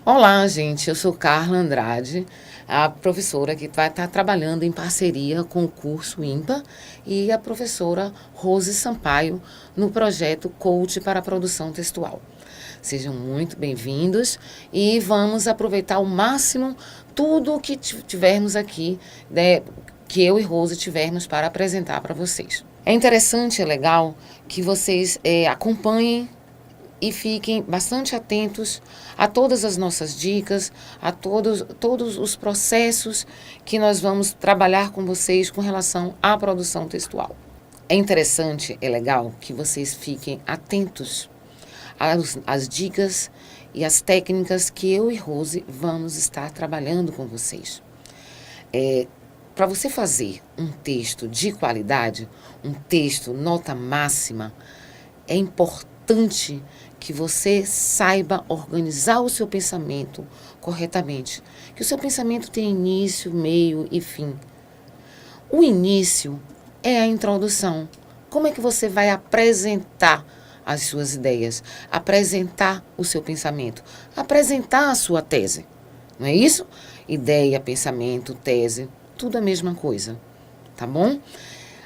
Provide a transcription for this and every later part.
Olá, gente. Eu sou Carla Andrade, a professora que vai estar trabalhando em parceria com o curso IMPA e a professora Rose Sampaio no projeto Coach para a Produção Textual. Sejam muito bem-vindos e vamos aproveitar ao máximo tudo o que tivermos aqui, né, que eu e Rose tivermos para apresentar para vocês. É interessante, é legal que vocês acompanhem e fiquem bastante atentos a todas as nossas dicas, a todos os processos que nós vamos trabalhar com vocês com relação à produção textual. É interessante, é legal que vocês fiquem atentos às dicas e às técnicas que eu e Rose vamos estar trabalhando com vocês. Para você fazer um texto de qualidade, um texto nota máxima, é importante que você saiba organizar o seu pensamento corretamente. Que o seu pensamento tenha início, meio e fim. O início é a introdução. Como é que você vai apresentar as suas ideias? Apresentar o seu pensamento? Apresentar a sua tese. Não é isso? Ideia, pensamento, tese, tudo a mesma coisa. Tá bom?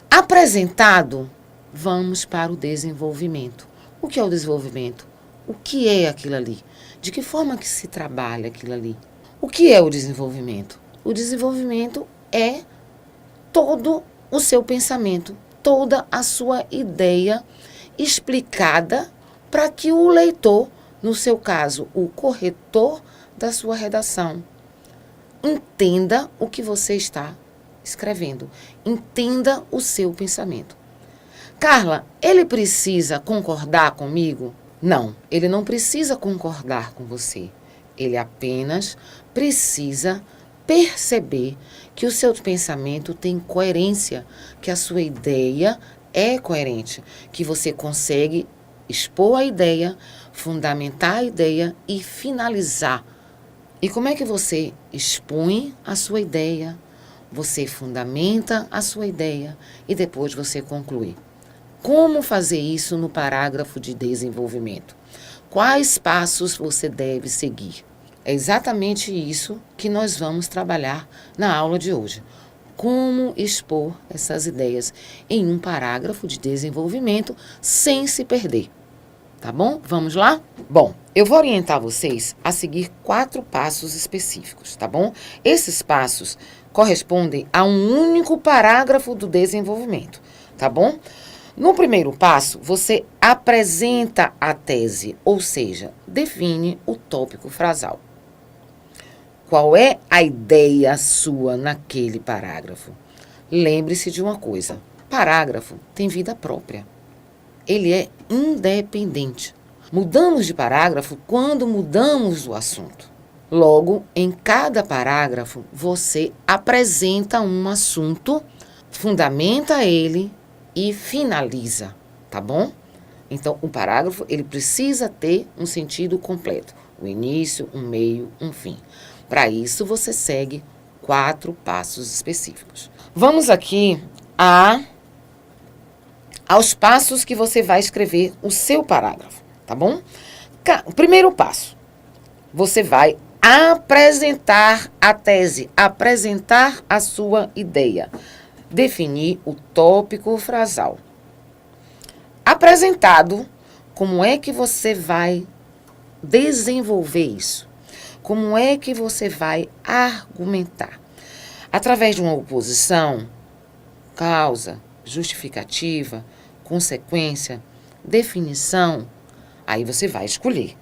Apresentado, vamos para o desenvolvimento. O que é o desenvolvimento? O que é aquilo ali? De que forma que se trabalha aquilo ali? O que é o desenvolvimento? O desenvolvimento é todo o seu pensamento, toda a sua ideia explicada para que o leitor, no seu caso, o corretor da sua redação, entenda o que você está escrevendo, entenda o seu pensamento. Carla, ele precisa concordar comigo? Não, ele não precisa concordar com você. Ele apenas precisa perceber que o seu pensamento tem coerência, que a sua ideia é coerente, que você consegue expor a ideia, fundamentar a ideia e finalizar. E como é que você expõe a sua ideia, você fundamenta a sua ideia e depois você conclui? Como fazer isso no parágrafo de desenvolvimento? Quais passos você deve seguir? É exatamente isso que nós vamos trabalhar na aula de hoje. Como expor essas ideias em um parágrafo de desenvolvimento sem se perder. Tá bom? Vamos lá? Bom, eu vou orientar vocês a seguir 4 passos específicos, tá bom? Esses passos correspondem a um único parágrafo do desenvolvimento, tá bom? No primeiro passo, você apresenta a tese, ou seja, define o tópico frasal. Qual é a ideia sua naquele parágrafo? Lembre-se de uma coisa: parágrafo tem vida própria. Ele é independente. Mudamos de parágrafo quando mudamos o assunto. Logo, em cada parágrafo, você apresenta um assunto, fundamenta ele e finaliza, tá bom? Então, o parágrafo, ele precisa ter um sentido completo. O início, um meio, um fim. Para isso, você segue 4 passos específicos. Vamos aqui aos passos que você vai escrever o seu parágrafo, tá bom? O primeiro passo, você vai apresentar a tese, apresentar a sua ideia. Definir o tópico frasal. Apresentado, como é que você vai desenvolver isso? Como é que você vai argumentar? Através de uma oposição, causa, justificativa, consequência, definição, aí você vai escolher.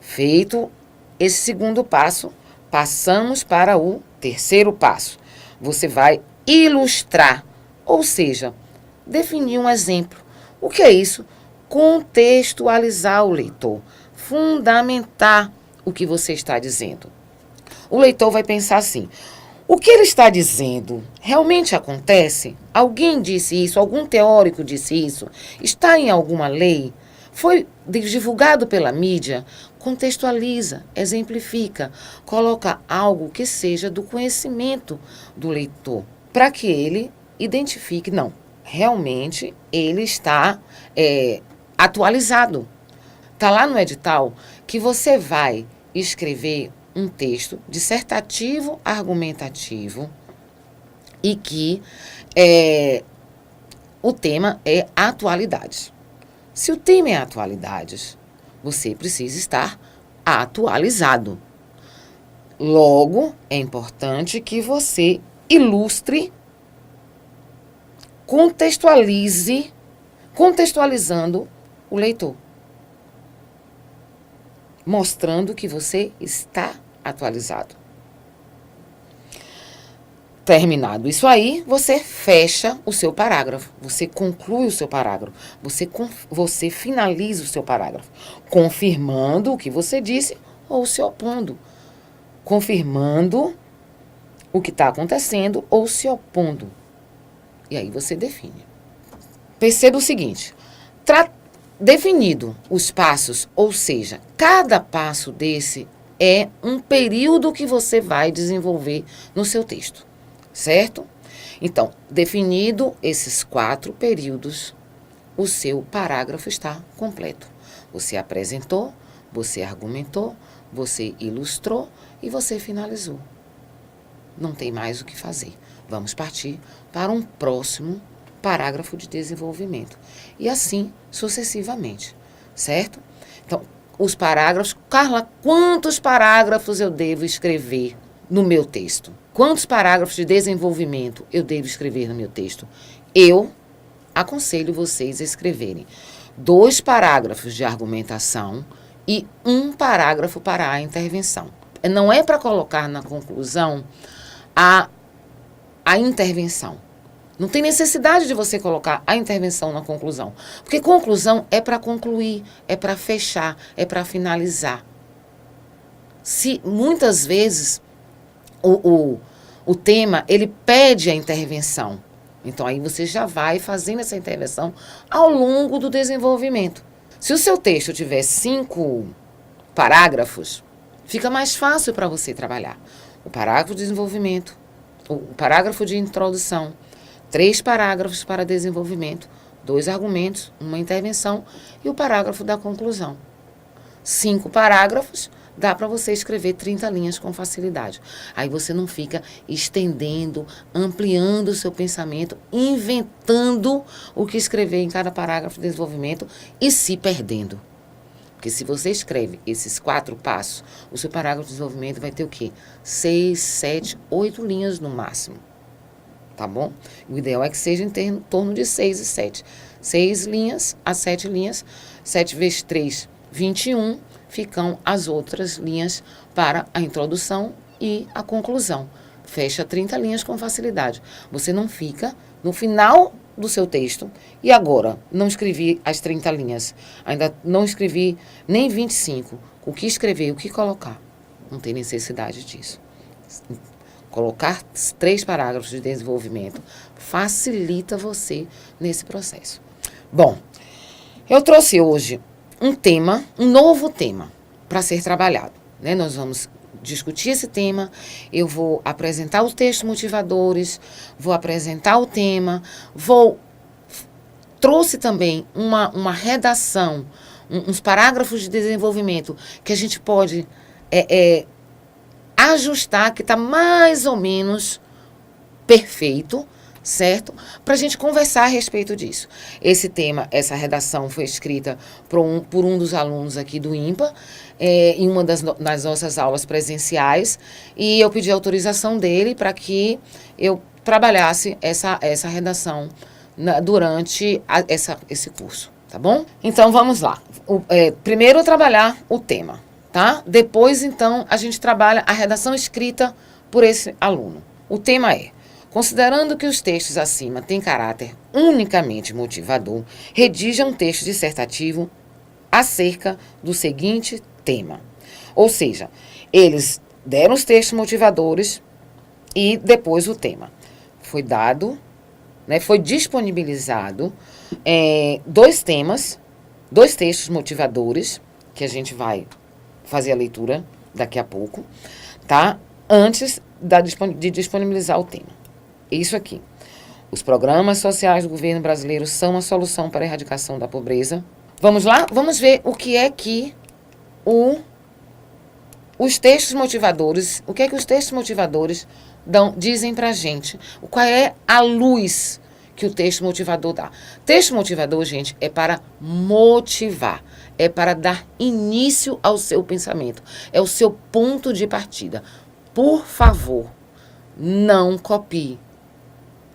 Feito esse segundo passo, passamos para o terceiro passo. Você vai ilustrar, ou seja, definir um exemplo. O que é isso? Contextualizar o leitor, fundamentar o que você está dizendo. O leitor vai pensar assim: o que ele está dizendo realmente acontece? Alguém disse isso? Algum teórico disse isso? Está em alguma lei? Foi divulgado pela mídia? Contextualiza, exemplifica, coloca algo que seja do conhecimento do leitor, para que ele identifique, não, realmente ele está atualizado. Está lá no edital que você vai escrever um texto dissertativo, argumentativo e que o tema é atualidade. Se o tema é atualidades, você precisa estar atualizado. Logo, é importante que você ilustre, contextualizando o leitor, mostrando que você está atualizado. Terminado isso aí, você fecha o seu parágrafo, você conclui o seu parágrafo, você finaliza o seu parágrafo, confirmando o que você disse ou se opondo, confirmando o que está acontecendo ou se opondo. E aí você define. Perceba o seguinte, definido os passos, ou seja, cada passo desse é um período que você vai desenvolver no seu texto, certo? Então, definido esses 4 períodos, o seu parágrafo está completo. Você apresentou, você argumentou, você ilustrou e você finalizou. Não tem mais o que fazer. Vamos partir para um próximo parágrafo de desenvolvimento. E assim sucessivamente, certo? Então, os parágrafos... Carla, quantos parágrafos eu devo escrever no meu texto? Quantos parágrafos de desenvolvimento eu devo escrever no meu texto? Eu aconselho vocês a escreverem 2 parágrafos de argumentação e 1 parágrafo para a intervenção. Não é para colocar na conclusão a intervenção. Não tem necessidade de você colocar a intervenção na conclusão. Porque conclusão é para concluir, é para fechar, é para finalizar. Se muitas vezes o tema, ele pede a intervenção. Então, aí você já vai fazendo essa intervenção ao longo do desenvolvimento. Se o seu texto tiver 5 parágrafos, fica mais fácil para você trabalhar. O parágrafo de desenvolvimento, o parágrafo de introdução, 3 parágrafos para desenvolvimento, 2 argumentos, 1 intervenção e o parágrafo da conclusão. 5 parágrafos, dá para você escrever 30 linhas com facilidade. Aí você não fica estendendo, ampliando o seu pensamento, inventando o que escrever em cada parágrafo de desenvolvimento e se perdendo. Porque se você escreve esses 4 passos, o seu parágrafo de desenvolvimento vai ter o quê? 6, 7, 8 linhas no máximo. Tá bom? O ideal é que seja em torno de 6 e 7. 6 linhas a 7 linhas, 7 vezes 3, 21, ficam as outras linhas para a introdução e a conclusão. Fecha 30 linhas com facilidade. Você não fica no final do seu texto e agora não escrevi as 30 linhas, ainda não escrevi nem 25. O que escrever, o que colocar? Não tem necessidade disso. Colocar 3 parágrafos de desenvolvimento facilita você nesse processo. Bom, eu trouxe hoje um novo tema para ser trabalhado, né? Nós vamos discutir esse tema, eu vou apresentar os textos motivadores, vou apresentar o tema, trouxe também uma redação, uns parágrafos de desenvolvimento que a gente pode ajustar, que está mais ou menos perfeito, certo? Para a gente conversar a respeito disso. Esse tema, essa redação foi escrita por um dos alunos aqui do IMPA, em uma das nossas aulas presenciais, e eu pedi autorização dele para que eu trabalhasse essa redação durante esse curso, tá bom? Então, vamos lá. Primeiro, trabalhar o tema, tá? Depois, então, a gente trabalha a redação escrita por esse aluno. O tema é: considerando que os textos acima têm caráter unicamente motivador, redija um texto dissertativo acerca do seguinte tema. Ou seja, eles deram os textos motivadores e depois o tema. Foi dado, né, foi disponibilizado 2 temas, 2 textos motivadores, que a gente vai fazer a leitura daqui a pouco, tá? Antes de disponibilizar o tema. Isso aqui. Os programas sociais do governo brasileiro são a solução para a erradicação da pobreza. Vamos lá? Vamos ver o que é que o os textos motivadores, o que é que os textos motivadores dizem pra gente? Qual é a luz que o texto motivador dá? Texto motivador, gente, é para motivar, é para dar início ao seu pensamento, é o seu ponto de partida. Por favor, não copie,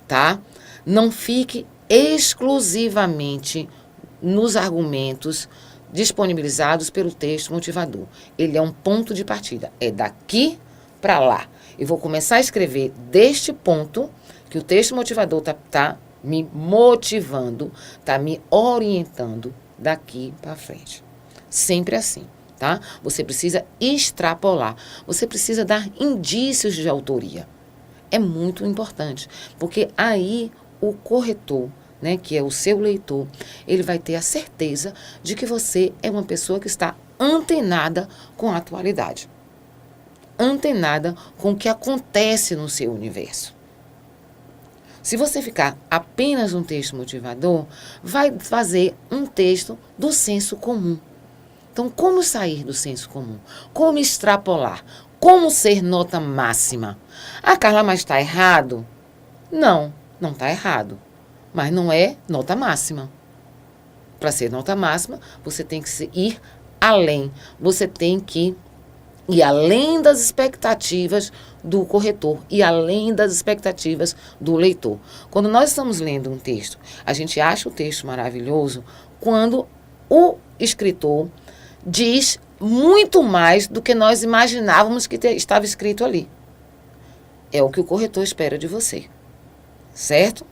tá? Não fique exclusivamente nos argumentos disponibilizados pelo texto motivador. Ele é um ponto de partida, é daqui para lá. Eu vou começar a escrever deste ponto que o texto motivador tá me motivando, tá me orientando daqui para frente. Sempre assim, tá? Você precisa extrapolar, você precisa dar indícios de autoria. É muito importante, porque aí o corretor, né, que é o seu leitor, ele vai ter a certeza de que você é uma pessoa que está antenada com a atualidade, antenada com o que acontece no seu universo. Se você ficar apenas um texto motivador, vai fazer um texto do senso comum. Então, como sair do senso comum? Como extrapolar? Como ser nota máxima? Ah, Carla, mas está errado? Não, não está errado. Mas não é nota máxima. Para ser nota máxima, você tem que ir além. Você tem que ir além das expectativas do corretor e além das expectativas do leitor. Quando nós estamos lendo um texto, a gente acha o texto maravilhoso quando o escritor diz muito mais do que nós imaginávamos que estava escrito ali. É o que o corretor espera de você, certo?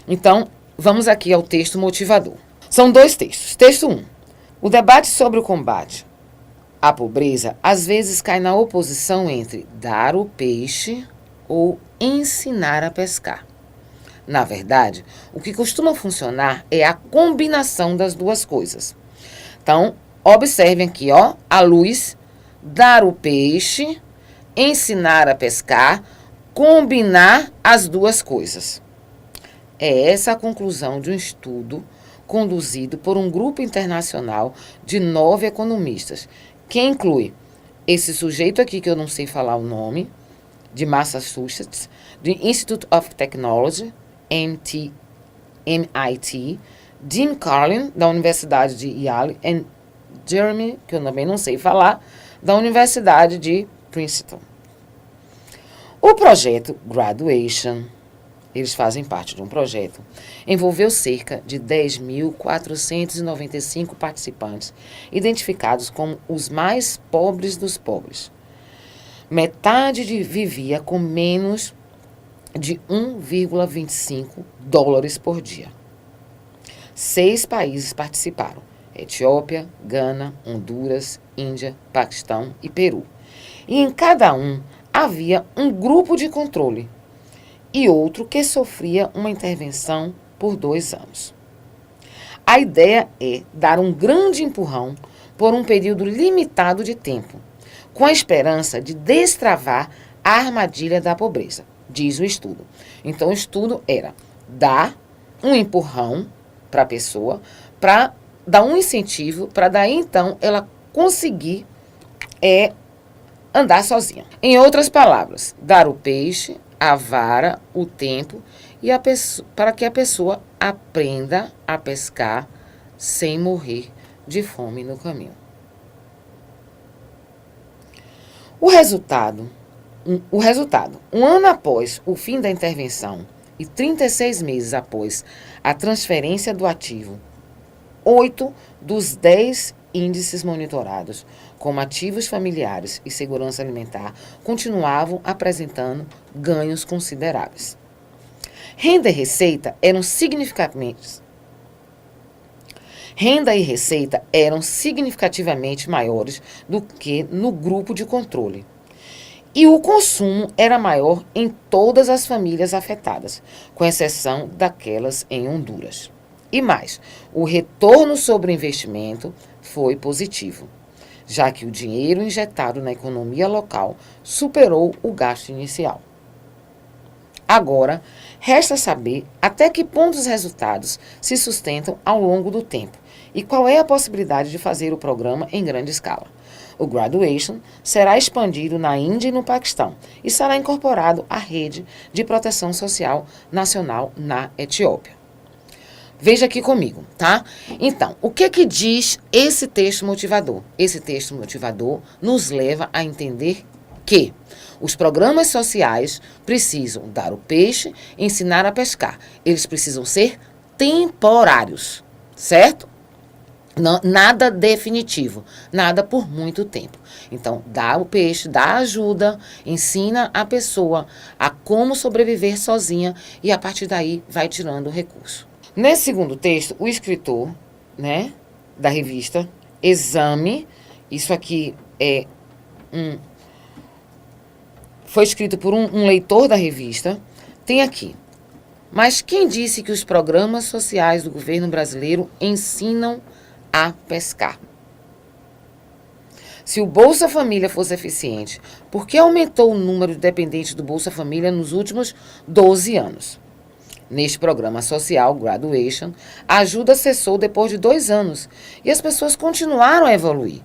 Então, vamos aqui ao texto motivador. São 2 textos. Texto 1. O debate sobre o combate à pobreza às vezes cai na oposição entre dar o peixe ou ensinar a pescar. Na verdade, o que costuma funcionar é a combinação das duas coisas. Então, observem aqui, ó, a luz, dar o peixe, ensinar a pescar, combinar as duas coisas. É essa a conclusão de um estudo conduzido por um grupo internacional de 9 economistas, que inclui esse sujeito aqui, que eu não sei falar o nome, de Massachusetts, do Institute of Technology, MIT, Jim Carlin, da Universidade de Yale, e Jeremy, que eu também não sei falar, da Universidade de Princeton. O projeto Graduation, eles fazem parte de um projeto, envolveu cerca de 10.495 participantes, identificados como os mais pobres dos pobres. Metade vivia com menos de 1,25 dólares por dia. 6 países participaram: Etiópia, Gana, Honduras, Índia, Paquistão e Peru. E em cada um havia um grupo de controle e outro que sofria uma intervenção por 2 anos. A ideia é dar um grande empurrão por um período limitado de tempo, com a esperança de destravar a armadilha da pobreza, diz o estudo. Então, o estudo era dar um empurrão para a pessoa, para dar um incentivo, para daí, então, ela conseguir andar sozinha. Em outras palavras, dar o peixe, a vara, o tempo, e para que a pessoa aprenda a pescar sem morrer de fome no caminho. O resultado, um ano após o fim da intervenção e 36 meses após a transferência do ativo, 8 dos 10 índices monitorados, como ativos familiares e segurança alimentar, continuavam apresentando ganhos consideráveis. Renda e receita eram significativamente maiores do que no grupo de controle. E o consumo era maior em todas as famílias afetadas, com exceção daquelas em Honduras. E mais, o retorno sobre o investimento foi positivo, já que o dinheiro injetado na economia local superou o gasto inicial. Agora, resta saber até que ponto os resultados se sustentam ao longo do tempo E qual é a possibilidade de fazer o programa em grande escala? O Graduation será expandido na Índia e no Paquistão e será incorporado à rede de proteção social nacional na Etiópia. Veja aqui comigo, tá? Então, o que diz esse texto motivador? Esse texto motivador nos leva a entender que os programas sociais precisam dar o peixe, ensinar a pescar. Eles precisam ser temporários, certo? Não, nada definitivo, nada por muito tempo. Então, dá o peixe, dá ajuda, ensina a pessoa a como sobreviver sozinha e a partir daí vai tirando o recurso. Nesse segundo texto, o escritor, né, da revista Exame, isso aqui foi escrito por um leitor da revista, tem aqui. Mas quem disse que os programas sociais do governo brasileiro ensinam a pescar? Se o Bolsa Família fosse eficiente, por que aumentou o número de dependentes do Bolsa Família nos últimos 12 anos? Neste programa social, Graduation, a ajuda cessou depois de 2 anos e as pessoas continuaram a evoluir.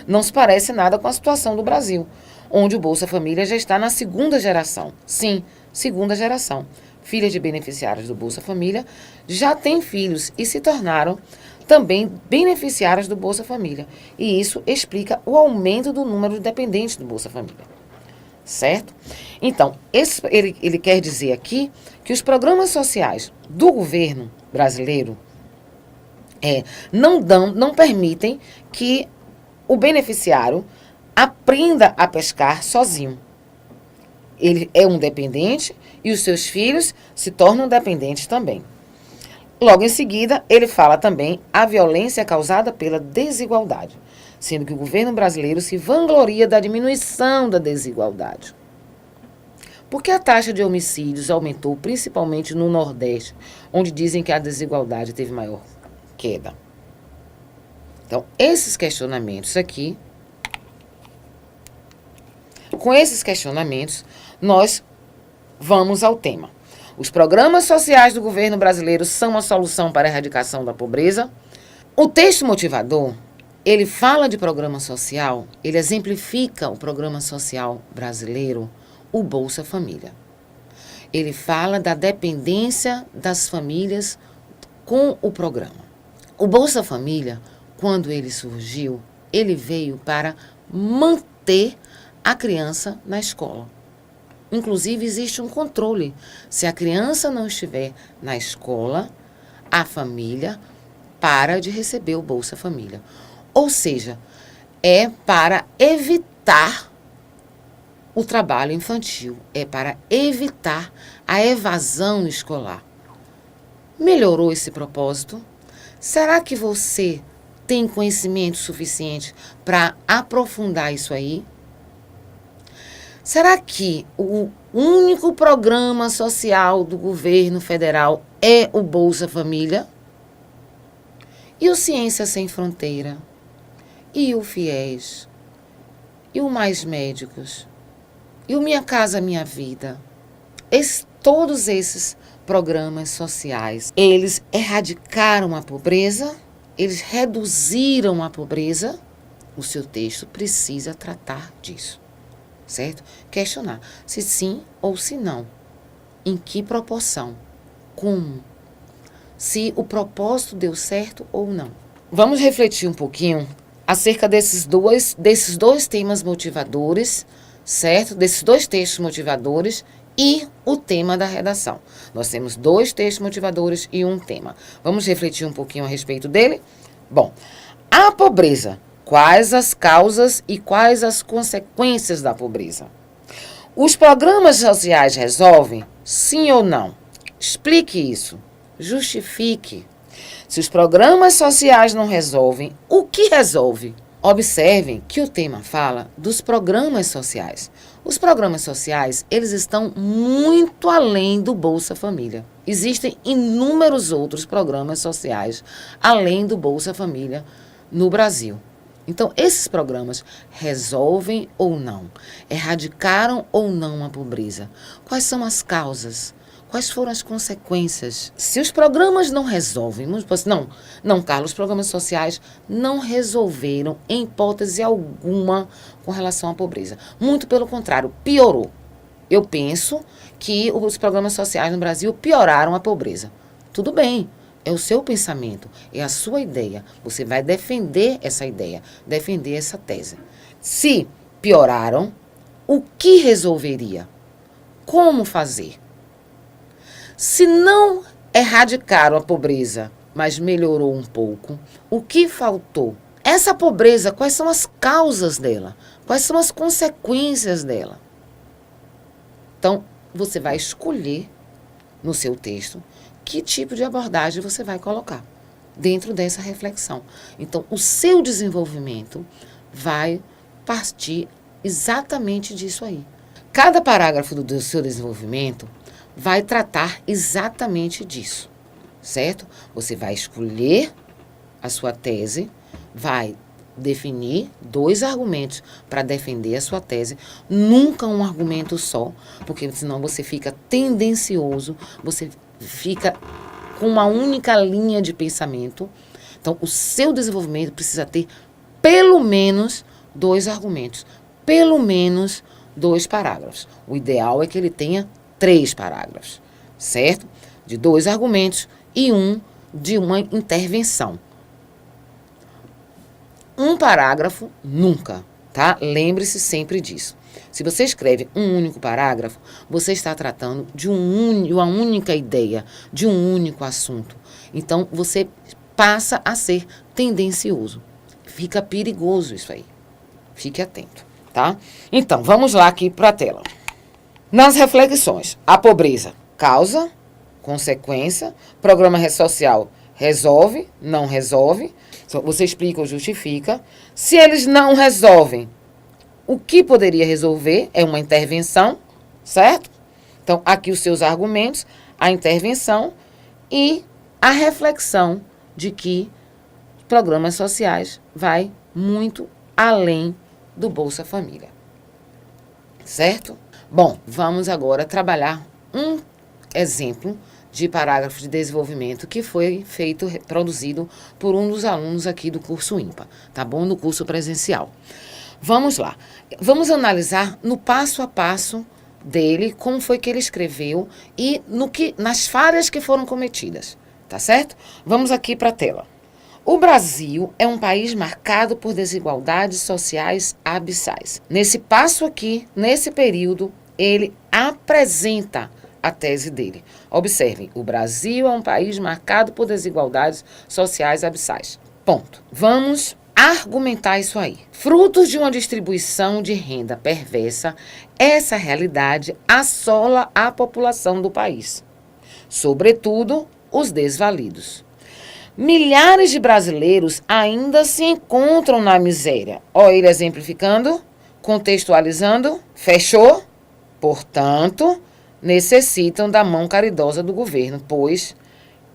Não se parece nada com a situação do Brasil, onde o Bolsa Família já está na 2ª geração. Sim, 2ª geração. Filhas de beneficiários do Bolsa Família já têm filhos e se tornaram também beneficiárias do Bolsa Família. E isso explica o aumento do número de dependentes do Bolsa Família. Certo? Então, ele quer dizer aqui que os sociais do governo brasileiro não permitem que o beneficiário aprenda a pescar sozinho. Ele é um dependente e os seus filhos se tornam dependentes também. Logo em seguida, ele fala também a violência causada pela desigualdade, sendo que o governo brasileiro se vangloria da diminuição da desigualdade. Por que a taxa de homicídios aumentou principalmente no Nordeste, onde dizem que a desigualdade teve maior queda? Então, esses questionamentos aqui, com esses questionamentos, nós vamos ao tema. Os programas sociais do governo brasileiro são a solução para a erradicação da pobreza? O texto motivador, ele fala de programa social, ele exemplifica o programa social brasileiro, o Bolsa Família. Ele fala da dependência das famílias com o programa. O Bolsa Família, quando ele surgiu, ele veio para manter a criança na escola. Inclusive, existe um controle. Se a criança não estiver na escola, a família para de receber o Bolsa Família. Ou seja, é para evitar o trabalho infantil, é para evitar a evasão escolar. Melhorou esse propósito? Será que você tem conhecimento suficiente para aprofundar isso aí? Será que o único programa social do governo federal é o Bolsa Família? E o Ciência Sem Fronteira? E o FIES? E o Mais Médicos? E o Minha Casa Minha Vida? Todos esses programas sociais, eles erradicaram a pobreza? Eles reduziram a pobreza? O seu texto precisa tratar disso. Certo? Questionar se sim ou se não. Em que proporção? Como? Se o propósito deu certo ou não. Vamos refletir um pouquinho acerca desses dois temas motivadores, certo? Desses 2 textos motivadores e o tema da redação. Nós temos 2 textos motivadores e um tema. Vamos refletir um pouquinho a respeito dele? Bom, a pobreza. Quais as causas e quais as consequências da pobreza? Os programas sociais resolvem? Sim ou não? Explique isso. Justifique. Se os programas sociais não resolvem, o que resolve? Observem que o tema fala dos programas sociais. Os programas sociais, eles estão muito além do Bolsa Família. Existem inúmeros outros programas sociais além do Bolsa Família no Brasil. Então, esses programas resolvem ou não? Erradicaram ou não a pobreza? Quais são as causas? Quais foram as consequências? Se os programas não resolvem, não, Carlos, os programas sociais não resolveram em hipótese alguma com relação à pobreza. Muito pelo contrário, piorou. Eu penso que os programas sociais no Brasil pioraram a pobreza. Tudo bem, é o seu pensamento, é a sua ideia. Você vai defender essa ideia, defender essa tese. Se pioraram, o que resolveria? Como fazer? Se não erradicaram a pobreza, mas melhorou um pouco, o que faltou? Essa pobreza, quais são as causas dela? Quais são as consequências dela? Então, você vai escolher no seu texto que tipo de abordagem você vai colocar dentro dessa reflexão. Então, o seu desenvolvimento vai partir exatamente disso aí. Cada parágrafo do seu desenvolvimento vai tratar exatamente disso, certo? Você vai escolher a sua tese, vai definir 2 argumentos para defender a sua tese, nunca um argumento só, porque senão você fica tendencioso, você fica com uma única linha de pensamento. Então, o seu desenvolvimento precisa ter pelo menos 2 argumentos, pelo menos 2 parágrafos. O ideal é que ele tenha 3 parágrafos, certo? De 2 argumentos e um de uma intervenção. Um parágrafo nunca, tá? Lembre-se sempre disso. Se você escreve um único parágrafo, você está tratando de uma única ideia, de um único assunto. Então, você passa a ser tendencioso. Fica perigoso isso aí. Fique atento, tá? Então, vamos lá aqui para a tela. Nas reflexões, a pobreza, causa, consequência, programa social resolve, não resolve. Você explica ou justifica. Se eles não resolvem, o que poderia resolver é uma intervenção, certo? Então, aqui os seus argumentos, a intervenção e a reflexão de que programas sociais vai muito além do Bolsa Família, certo? Bom, vamos agora trabalhar um exemplo de parágrafo de desenvolvimento que foi produzido por um dos alunos aqui do curso IMPA, tá bom? No curso presencial. Vamos lá. Vamos analisar no passo a passo dele, como foi que ele escreveu e nas falhas que foram cometidas, tá certo? Vamos aqui para a tela. O Brasil é um país marcado por desigualdades sociais abissais. Nesse passo aqui, nesse período, ele apresenta a tese dele. Observem, o Brasil é um país marcado por desigualdades sociais abissais. Ponto. Vamos argumentar isso aí. Frutos de uma distribuição de renda perversa, essa realidade assola a população do país, sobretudo os desvalidos. Milhares de brasileiros ainda se encontram na miséria. Olha ele exemplificando, contextualizando, fechou? Portanto, necessitam da mão caridosa do governo, pois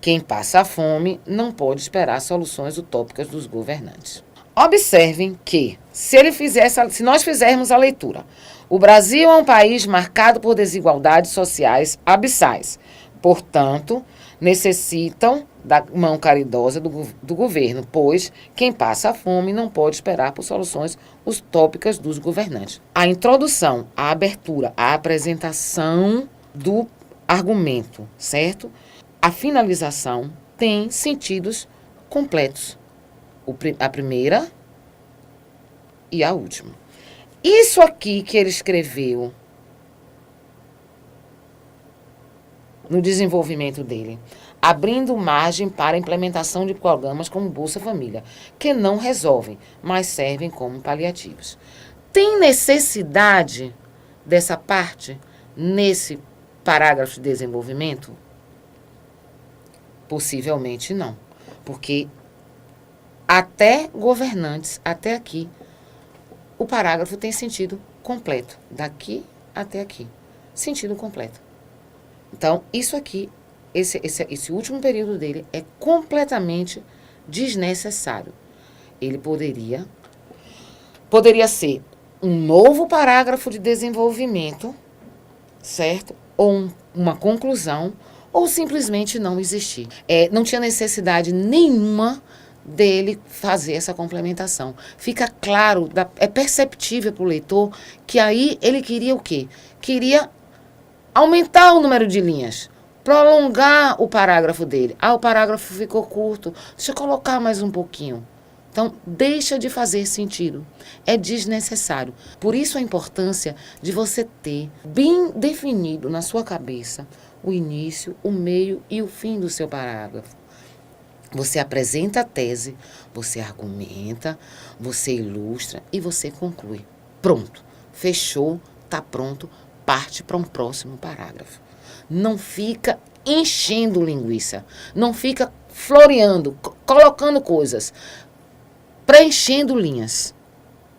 quem passa fome não pode esperar soluções utópicas dos governantes. Observem que, se nós fizermos a leitura, o Brasil é um país marcado por desigualdades sociais abissais. Portanto, necessitam da mão caridosa do governo, pois quem passa fome não pode esperar por soluções utópicas dos governantes. A introdução, a abertura, a apresentação do argumento, certo? A finalização tem sentidos completos. A primeira e a última. Isso aqui que ele escreveu no desenvolvimento dele, abrindo margem para a implementação de programas como Bolsa Família, que não resolvem, mas servem como paliativos. Tem necessidade dessa parte nesse parágrafo de desenvolvimento? Possivelmente não, porque até governantes, até aqui, o parágrafo tem sentido completo, daqui até aqui, sentido completo. Então, isso aqui, esse último período dele é completamente desnecessário. Ele poderia ser um novo parágrafo de desenvolvimento, certo? ou uma conclusão, ou simplesmente não existir. Não tinha necessidade nenhuma dele fazer essa complementação. Fica claro, é perceptível para o leitor que aí ele queria o quê? Queria aumentar o número de linhas, prolongar o parágrafo dele. O parágrafo ficou curto, deixa eu colocar mais um pouquinho. Então, deixa de fazer sentido. É desnecessário. Por isso a importância de você ter bem definido na sua cabeça o início, o meio e o fim do seu parágrafo. Você apresenta a tese, você argumenta, você ilustra e você conclui. Pronto. Fechou, está pronto, parte para um próximo parágrafo. Não fica enchendo linguiça. Não fica floreando, colocando coisas. Preenchendo linhas,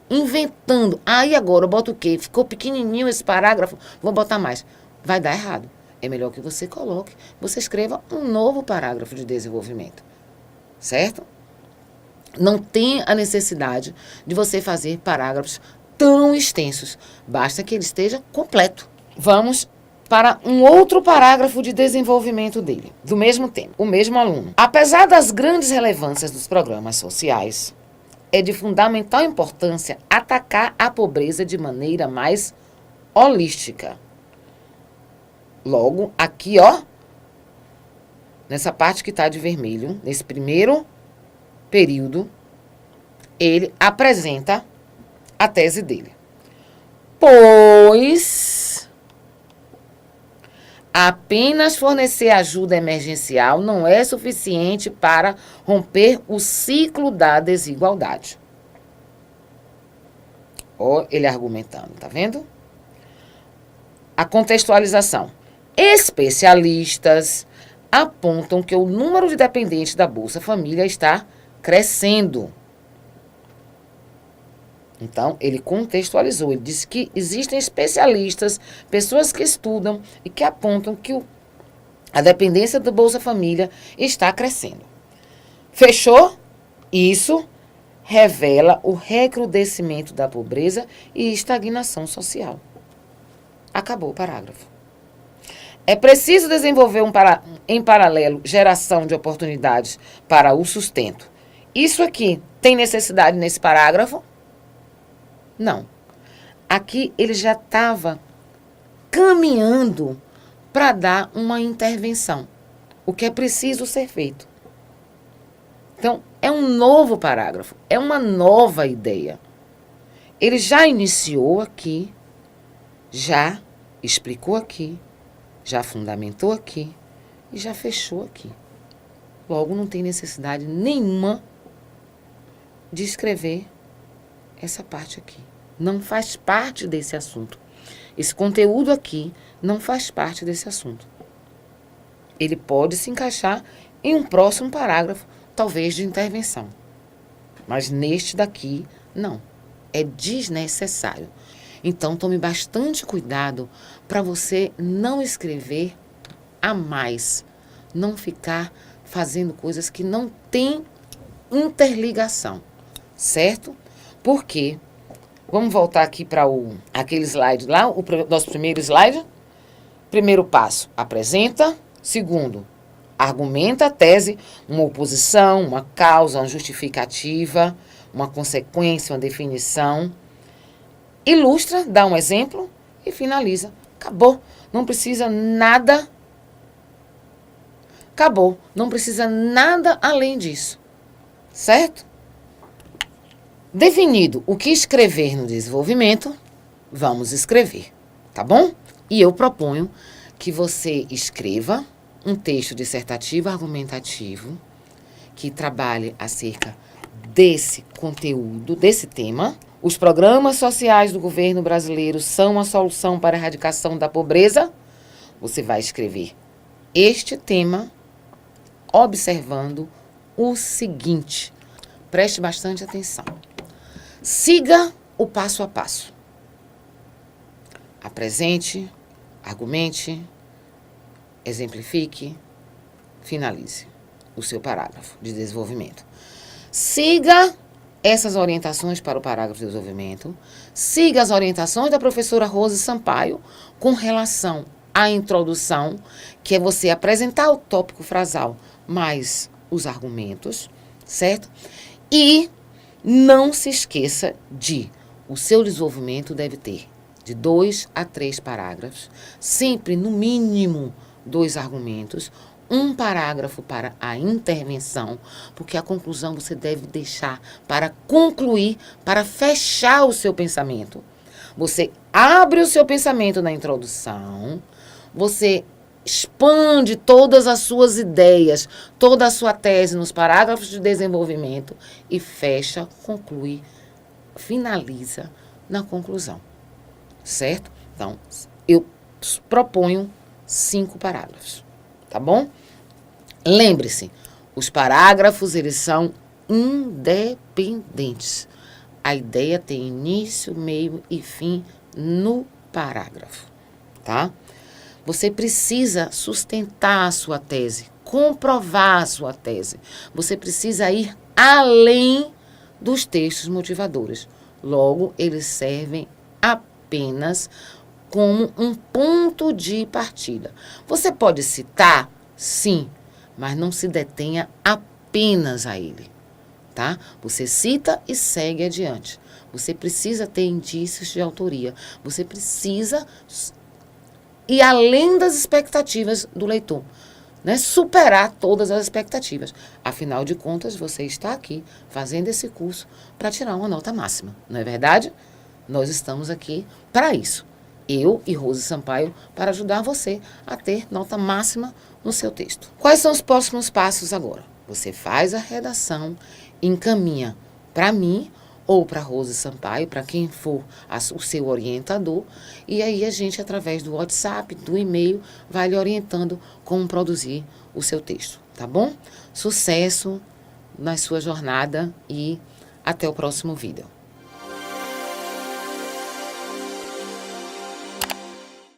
inventando. Aí agora eu boto o quê? Ficou pequenininho esse parágrafo, vou botar mais. Vai dar errado. É melhor que você coloque, você escreva um novo parágrafo de desenvolvimento. Certo? Não tem a necessidade de você fazer parágrafos tão extensos. Basta que ele esteja completo. Vamos para um outro parágrafo de desenvolvimento dele, do mesmo tema, o mesmo aluno. Apesar das grandes relevâncias dos programas sociais, é de fundamental importância atacar a pobreza de maneira mais holística. Logo, aqui, nessa parte que está de vermelho, nesse primeiro período, ele apresenta a tese dele. Pois apenas fornecer ajuda emergencial não é suficiente para romper o ciclo da desigualdade. Ele argumentando, tá vendo? A contextualização. Especialistas apontam que o número de dependentes da Bolsa Família está crescendo. Então, ele contextualizou, ele disse que existem especialistas, pessoas que estudam e que apontam que a dependência do Bolsa Família está crescendo. Fechou? Isso revela o recrudescimento da pobreza e estagnação social. Acabou o parágrafo. É preciso desenvolver em paralelo geração de oportunidades para o sustento. Isso aqui tem necessidade nesse parágrafo? Não. Aqui ele já estava caminhando para dar uma intervenção. O que é preciso ser feito. Então, é um novo parágrafo, é uma nova ideia. Ele já iniciou aqui, já explicou aqui, já fundamentou aqui e já fechou aqui. Logo, não tem necessidade nenhuma de escrever essa parte aqui. Não faz parte desse assunto. Esse conteúdo aqui não faz parte desse assunto. Ele pode se encaixar em um próximo parágrafo, talvez de intervenção. Mas neste daqui, não. É desnecessário. Então, tome bastante cuidado para você não escrever a mais. Não ficar fazendo coisas que não têm interligação. Certo? Por quê? Vamos voltar aqui para aquele slide lá, o nosso primeiro slide. Primeiro passo, apresenta. Segundo, argumenta a tese, uma oposição, uma causa, uma justificativa, uma consequência, uma definição. Ilustra, dá um exemplo e finaliza. Acabou. Não precisa nada. Acabou. Não precisa nada além disso. Certo? Definido o que escrever no desenvolvimento, vamos escrever, tá bom? E eu proponho que você escreva um texto dissertativo argumentativo que trabalhe acerca desse conteúdo, desse tema. Os programas sociais do governo brasileiro são a solução para a erradicação da pobreza. Você vai escrever este tema observando o seguinte. Preste bastante atenção. Siga o passo a passo. Apresente, argumente, exemplifique, finalize o seu parágrafo de desenvolvimento. Siga essas orientações para o parágrafo de desenvolvimento. Siga as orientações da professora Rose Sampaio com relação a introdução, que é você apresentar o tópico frasal mais os argumentos, certo? E não se esqueça o seu desenvolvimento deve ter de 2 a 3 parágrafos, sempre no mínimo 2 argumentos, um parágrafo para a intervenção, porque a conclusão você deve deixar para concluir, para fechar o seu pensamento. Você abre o seu pensamento na introdução, você expande todas as suas ideias, toda a sua tese nos parágrafos de desenvolvimento e fecha, conclui, finaliza na conclusão, certo? Então, eu proponho 5 parágrafos, tá bom? Lembre-se, os parágrafos, eles são independentes. A ideia tem início, meio e fim no parágrafo, tá? Você precisa sustentar a sua tese, comprovar a sua tese. Você precisa ir além dos textos motivadores. Logo, eles servem apenas como um ponto de partida. Você pode citar? Sim, mas não se detenha apenas a ele, tá? Você cita e segue adiante. Você precisa ter indícios de autoria. Você precisa ir além das expectativas do leitor, né? Superar todas as expectativas. Afinal de contas, você está aqui fazendo esse curso para tirar uma nota máxima, não é verdade? Nós estamos aqui para isso. Eu e Rose Sampaio para ajudar você a ter nota máxima no seu texto. Quais são os próximos passos agora? Você faz a redação, encaminha para mim ou para Rose Sampaio, para quem for o seu orientador, e aí a gente, através do WhatsApp, do e-mail, vai lhe orientando como produzir o seu texto, tá bom? Sucesso na sua jornada e até o próximo vídeo.